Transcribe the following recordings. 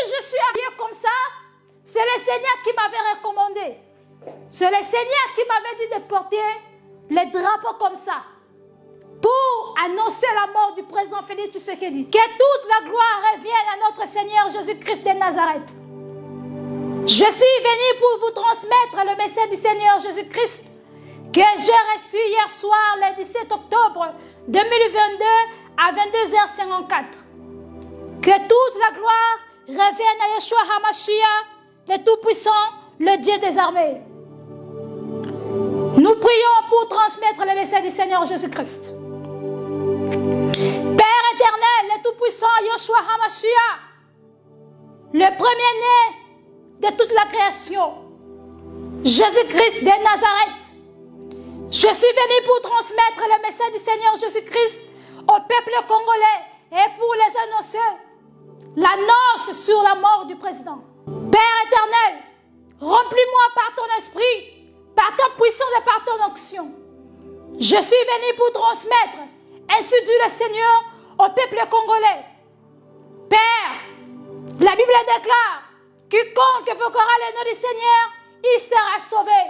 je suis habillée comme ça, c'est le Seigneur qui m'avait recommandé. C'est le Seigneur qui m'avait dit de porter les drapeaux comme ça pour annoncer la mort du président Félix Tshisekedi. Que toute la gloire revienne à notre Seigneur Jésus-Christ de Nazareth. Je suis venu pour vous transmettre le message du Seigneur Jésus-Christ que j'ai reçu hier soir, le 17 octobre 2022 à 22h54. Que toute la gloire revienne à Yeshua HaMashiach, le Tout-Puissant, le Dieu des armées. Nous prions pour transmettre le message du Seigneur Jésus-Christ. Père éternel, le Tout-Puissant, Yeshua HaMashiach, le premier-né de toute la création, Jésus-Christ de Nazareth. Je suis venu pour transmettre le message du Seigneur Jésus-Christ au peuple congolais et pour les annoncer l'annonce sur la mort du président. Père éternel, remplis-moi par ton esprit, par ta puissance et par ton onction. Je suis venu pour transmettre, ainsi dit le Seigneur, au peuple congolais. Père, la Bible déclare, quiconque invoquera le nom du Seigneur, il sera sauvé.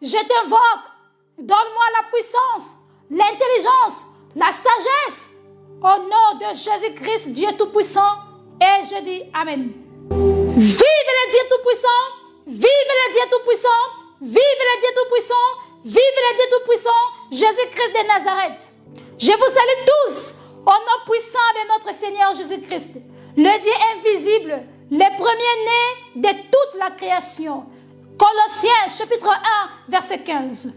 Je t'invoque, donne-moi la puissance, l'intelligence, la sagesse, au nom de Jésus-Christ, Dieu Tout-Puissant, et je dis Amen. Vive le Dieu Tout-Puissant, vive le Dieu Tout-Puissant, vive le Dieu Tout-Puissant, vive le Dieu Tout-Puissant, Jésus-Christ de Nazareth. Je vous salue tous au nom puissant de notre Seigneur Jésus-Christ, le Dieu invisible, le premier-né de toute la création. Colossiens chapitre 1, verset 15.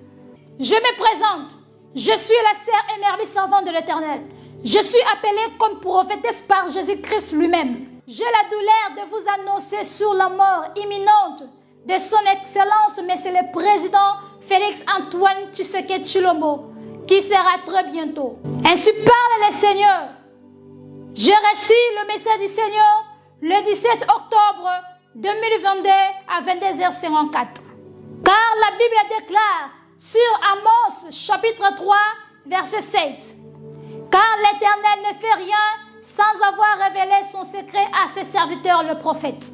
Je me présente, je suis la sœur émerveillée servante de l'Éternel. Je suis appelée comme prophétesse par Jésus-Christ lui-même. J'ai la douleur de vous annoncer sur la mort imminente de son Excellence, Monsieur le Président Félix Antoine Tshisekedi Tshilombo, qui sera très bientôt. Ainsi parle le Seigneur. J'ai reçu le message du Seigneur le 17 octobre 2022 à 22h54. Car la Bible déclare sur Amos chapitre 3 verset 7. Car l'Éternel ne fait rien sans avoir révélé son secret à ses serviteurs le prophète.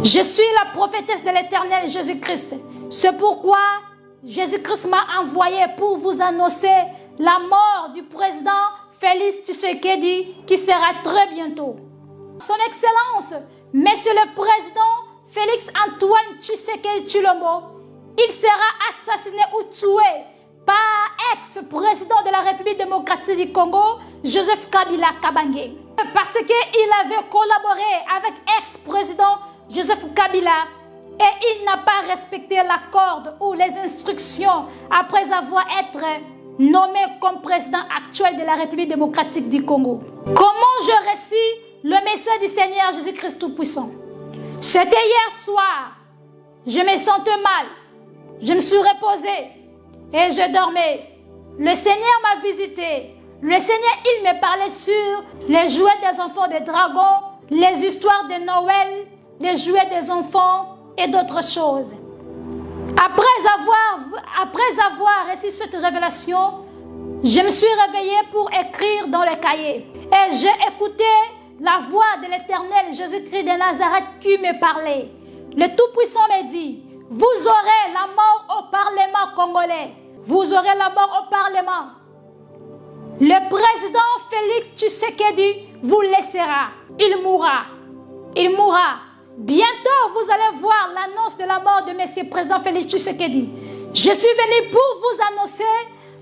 Je suis la prophétesse de l'Éternel Jésus-Christ. C'est pourquoi Jésus-Christ m'a envoyé pour vous annoncer la mort du président Félix Tshisekedi qui sera très bientôt. Son Excellence, Monsieur le Président Félix Antoine Tshisekedi Tshilombo, il sera assassiné ou tué par ex-président de la République démocratique du Congo, Joseph Kabila Kabange. Parce qu'il avait collaboré avec ex-président Joseph Kabila et il n'a pas respecté l'accord ou les instructions après avoir été nommé comme président actuel de la République démocratique du Congo. Comment j'ai reçu le message du Seigneur Jésus-Christ Tout-Puissant? C'était hier soir. Je me sentais mal. Je me suis reposée et je dormais. Le Seigneur m'a visité. Le Seigneur, il me parlait sur les jouets des enfants des dragons, les histoires de Noël, les jouets des enfants et d'autres choses. Après avoir reçu cette révélation, je me suis réveillée pour écrire dans le cahier. Et j'ai écouté la voix de l'Éternel Jésus-Christ de Nazareth qui me parlait. Le Tout-Puissant me dit, vous aurez la mort au Parlement congolais. Vous aurez la mort au Parlement. Le président Félix Tshisekedi vous laissera. Il mourra. Il mourra. Bientôt, vous allez voir l'annonce de la mort de Monsieur le Président Félix Tshisekedi. Je suis venu pour vous annoncer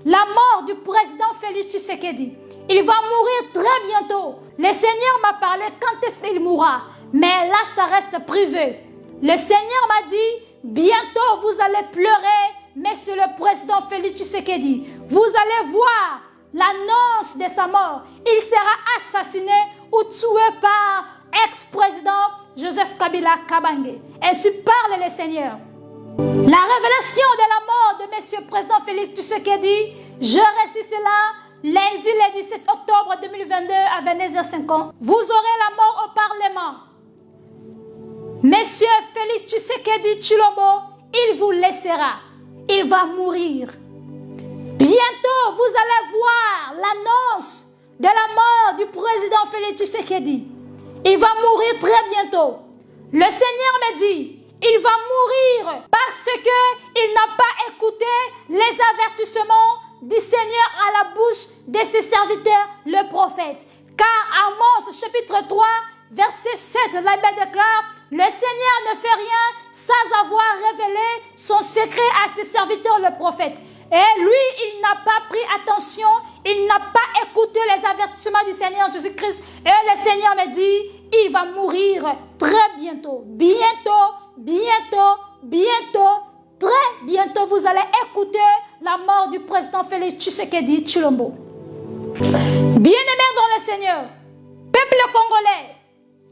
la mort du président Félix Tshisekedi. Il va mourir très bientôt. Le Seigneur m'a parlé quand est-ce qu'il mourra. Mais là, ça reste privé. Le Seigneur m'a dit, bientôt vous allez pleurer, Monsieur le Président Félix Tshisekedi. Vous allez voir l'annonce de sa mort. Il sera assassiné ou tué par ex-président Joseph Kabila Kabange. Ainsi parle le Seigneur. La révélation de la mort de Monsieur le Président Félix Tshisekedi, je reçu cela lundi le 17 octobre 2022 à 22h50. Vous aurez la mort au Parlement. Monsieur Félix Tshisekedi Tshilombo, il vous laissera. Il va mourir. Bientôt, vous allez voir l'annonce de la mort du président Félix Tshisekedi. Il va mourir très bientôt. Le Seigneur me dit, il va mourir parce qu'il n'a pas écouté les avertissements du Seigneur à la bouche de ses serviteurs, le prophète. Car Amos chapitre 3, verset 16, la Bible déclare, le Seigneur ne fait rien sans avoir révélé son secret à ses serviteurs, le prophète. Et lui, il n'a pas pris attention, il n'a pas écouté les avertissements du Seigneur Jésus-Christ. Et le Seigneur me dit, il va mourir très bientôt. Bientôt, très bientôt, vous allez écouter la mort du président Félix Tshisekedi Tshilombo. Bien-aimés dans le Seigneur, peuple congolais,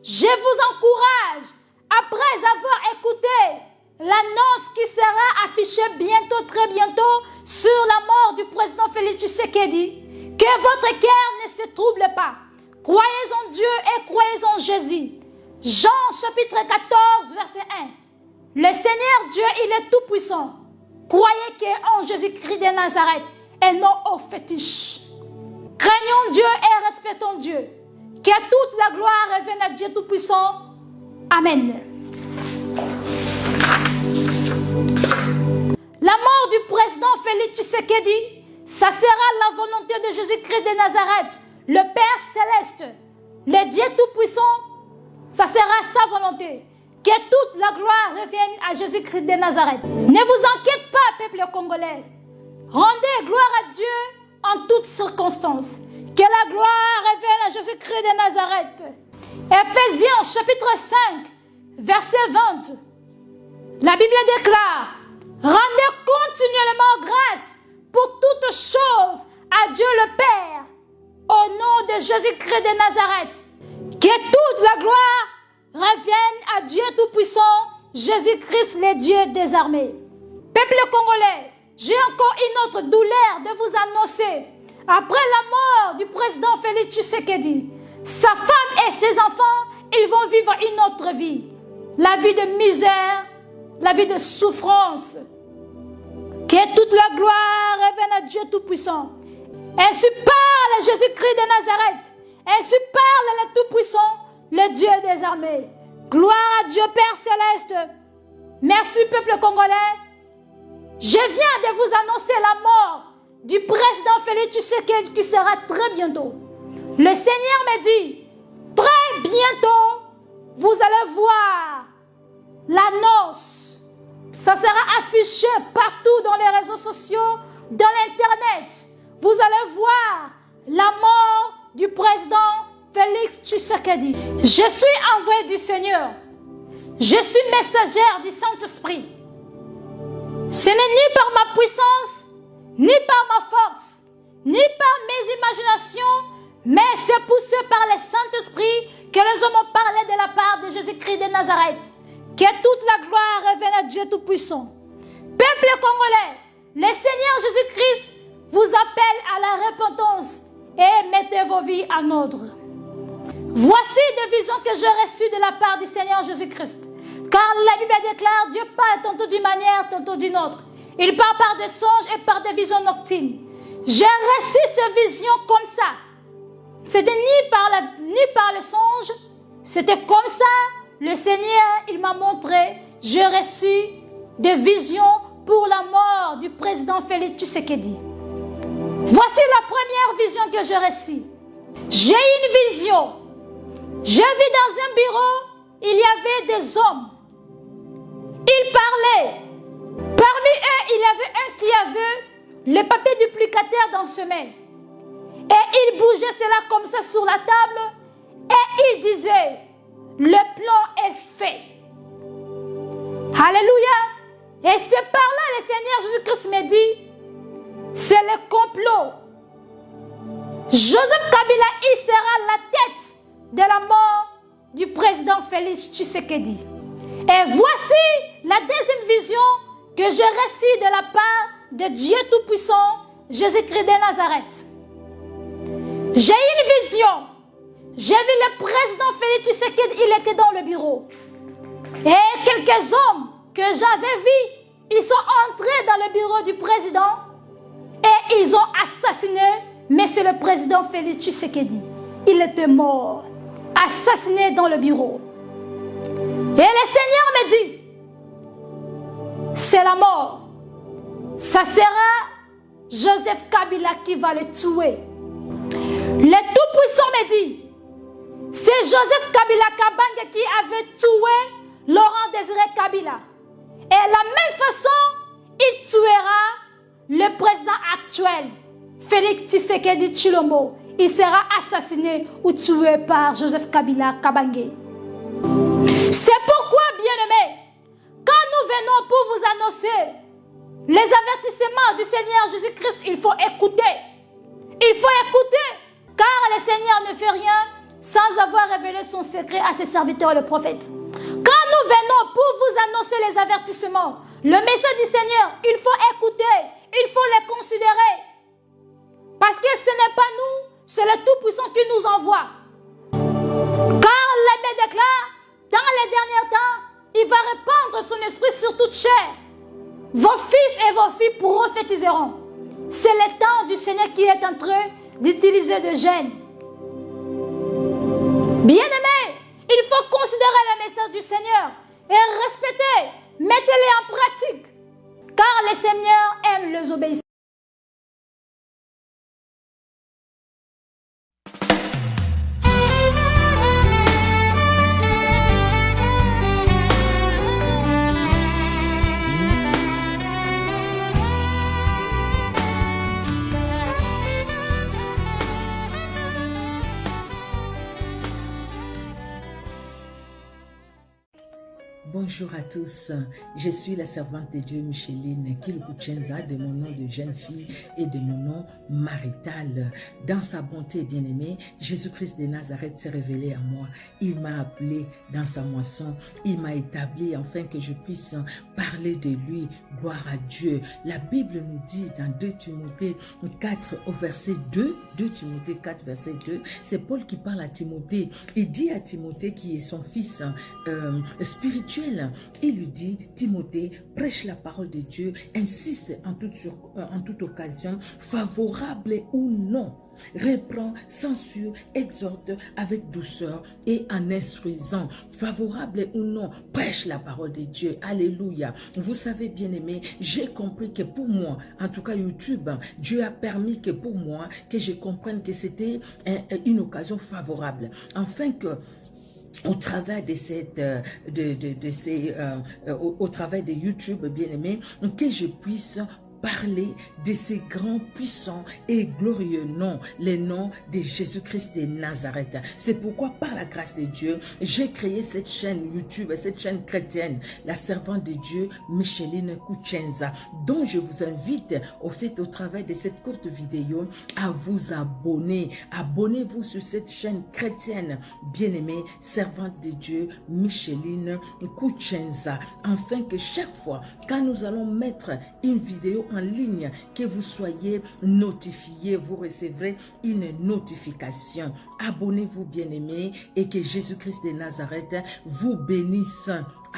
je vous encourage, après avoir écouté l'annonce qui sera affichée bientôt, très bientôt, sur la mort du président Félix Tshisekedi, que votre cœur ne se trouble pas. Croyez en Dieu et croyez en Jésus. Jean chapitre 14, verset 1. Le Seigneur Dieu, il est tout puissant. Croyez qu'en Jésus-Christ de Nazareth et non aux fétiches. Craignons Dieu et respectons Dieu. Que toute la gloire revienne à Dieu Tout-Puissant. Amen. La mort du président Félix Tshisekedi, ça sera la volonté de Jésus-Christ de Nazareth, le Père Céleste, le Dieu Tout-Puissant, ça sera sa volonté. Que toute la gloire revienne à Jésus-Christ de Nazareth. Ne vous inquiétez pas, peuple congolais. Rendez gloire à Dieu en toutes circonstances. Que la gloire revienne à Jésus-Christ de Nazareth. Ephésiens chapitre 5, verset 20. La Bible déclare, rendez continuellement grâce pour toutes choses à Dieu le Père, au nom de Jésus-Christ de Nazareth. Que toute la gloire revienne à Dieu Tout-Puissant, Jésus-Christ, le Dieu des armées. Peuple congolais, j'ai encore une autre douleur de vous annoncer. Après la mort du président Félix Tshisekedi, sa femme et ses enfants, ils vont vivre une autre vie. La vie de misère, la vie de souffrance. Que toute la gloire revienne à Dieu Tout-Puissant. Ainsi parle Jésus-Christ de Nazareth. Ainsi parle le Tout-Puissant, le Dieu des armées. Gloire à Dieu Père Céleste. Merci peuple congolais. Je viens de vous annoncer la mort du président Félix Tshisekedi qui sera très bientôt. Le Seigneur me dit, très bientôt, vous allez voir l'annonce. Ça sera affiché partout dans les réseaux sociaux, dans l'Internet. Vous allez voir la mort du président Félix Tshisekedi. Je suis envoyé du Seigneur. Je suis messagère du Saint-Esprit. Ce n'est ni par ma puissance, ni par ma force, ni par mes imaginations, mais c'est poussé par le Saint-Esprit que les hommes ont parlé de la part de Jésus-Christ de Nazareth. Que toute la gloire revienne à Dieu Tout-Puissant. Peuple congolais, le Seigneur Jésus-Christ vous appelle à la repentance et mettez vos vies en ordre. Voici des visions que j'ai reçues de la part du Seigneur Jésus-Christ. Car la Bible déclare, Dieu parle tantôt d'une manière, tantôt d'une autre. Il parle par des songes et par des visions nocturnes. J'ai reçu ces visions comme ça. C'était ni par le songe, c'était comme ça. Le Seigneur, il m'a montré, j'ai reçu des visions pour la mort du président Félix Tshisekedi. Voici la première vision que j'ai reçue. J'ai une vision. Je vis dans un bureau, il y avait des hommes. Ils parlaient. Parmi eux, il y avait un qui avait le papier duplicateur dans ses mains. Et il bougeait cela comme ça sur la table. Et il disait, le plan est fait. Alléluia. Et c'est par là le Seigneur Jésus-Christ me dit, c'est le complot. Joseph Kabila, il sera la tête de la mort du président Félix Tshisekedi. Et voici la deuxième vision que j'ai reçue de la part de Dieu Tout-Puissant, Jésus-Christ de Nazareth. J'ai une vision. J'ai vu le président Félix Tshisekedi, il était dans le bureau. Et quelques hommes que j'avais vus, ils sont entrés dans le bureau du président et ils ont assassiné monsieur le président Félix Tshisekedi. Il était mort, assassiné dans le bureau. Et le Seigneur me dit, c'est la mort. Ça sera Joseph Kabila qui va le tuer. Le Tout-Puissant me dit, c'est Joseph Kabila Kabange qui avait tué Laurent Désiré Kabila. Et de la même façon, il tuera le président actuel, Félix Tshisekedi Tshilombo. Il sera assassiné ou tué par Joseph Kabila Kabange. C'est pourquoi, bien-aimés, quand nous venons pour vous annoncer les avertissements du Seigneur Jésus-Christ, il faut écouter. Il faut écouter, car le Seigneur ne fait rien sans avoir révélé son secret à ses serviteurs, le prophète. Quand nous venons pour vous annoncer les avertissements, le message du Seigneur, il faut écouter, il faut les considérer. Parce que ce n'est pas nous, c'est le Tout-Puissant qui nous envoie. Car l'Abbé déclare, dans les derniers temps, il va répandre son esprit sur toute chair. Vos fils et vos filles prophétiseront. C'est le temps du Seigneur qui est en train d'utiliser de gêne. Bien-aimés, il faut considérer le message du Seigneur et respecter, mettez-les en pratique, car le Seigneur aime les obéissants. Bonjour à tous, je suis la servante de Dieu Micheline Kilkuchenza, de mon nom de jeune fille et de mon nom marital. Dans sa bonté bien-aimée, Jésus-Christ de Nazareth s'est révélé à moi. Il m'a appelé dans sa moisson, il m'a établi afin que je puisse parler de lui. Gloire à Dieu. La Bible nous dit dans 2 Timothée 4 au verset 2, 2 Timothée 4 verset 2, c'est Paul qui parle à Timothée. Il dit à Timothée qui est son fils spirituel, il lui dit, Timothée, prêche la parole de Dieu, insiste en toute occasion, favorable ou non. Reprend, censure, exhorte avec douceur et en instruisant, favorable ou non, prêche la parole de Dieu. Alléluia. Vous savez, bien-aimé, j'ai compris que pour moi, en tout cas YouTube, Dieu a permis que pour moi, que je comprenne que c'était une occasion favorable, afin que au travers de au travers de YouTube, bien-aimé, que je puisse parler de ces grands, puissants et glorieux noms, les noms de Jésus-Christ de Nazareth. C'est pourquoi, par la grâce de Dieu, j'ai créé cette chaîne YouTube, cette chaîne chrétienne, la servante de Dieu, Micheline Kuchenza, dont je vous invite, au fait, au travers de cette courte vidéo, à vous abonner. Abonnez-vous sur cette chaîne chrétienne, bien-aimée, servante de Dieu, Micheline Kuchenza, afin que chaque fois, quand nous allons mettre une vidéo en ligne, que vous soyez notifiés, vous recevrez une notification. Abonnez-vous, bien-aimés, et que Jésus-Christ de Nazareth vous bénisse.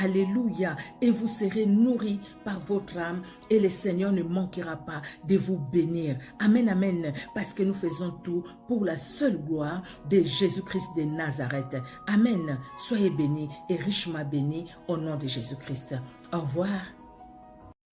Alléluia. Et vous serez nourris par votre âme et le Seigneur ne manquera pas de vous bénir. Amen, amen. Parce que nous faisons tout pour la seule gloire de Jésus-Christ de Nazareth. Amen. Soyez bénis et richement bénis au nom de Jésus-Christ. Au revoir.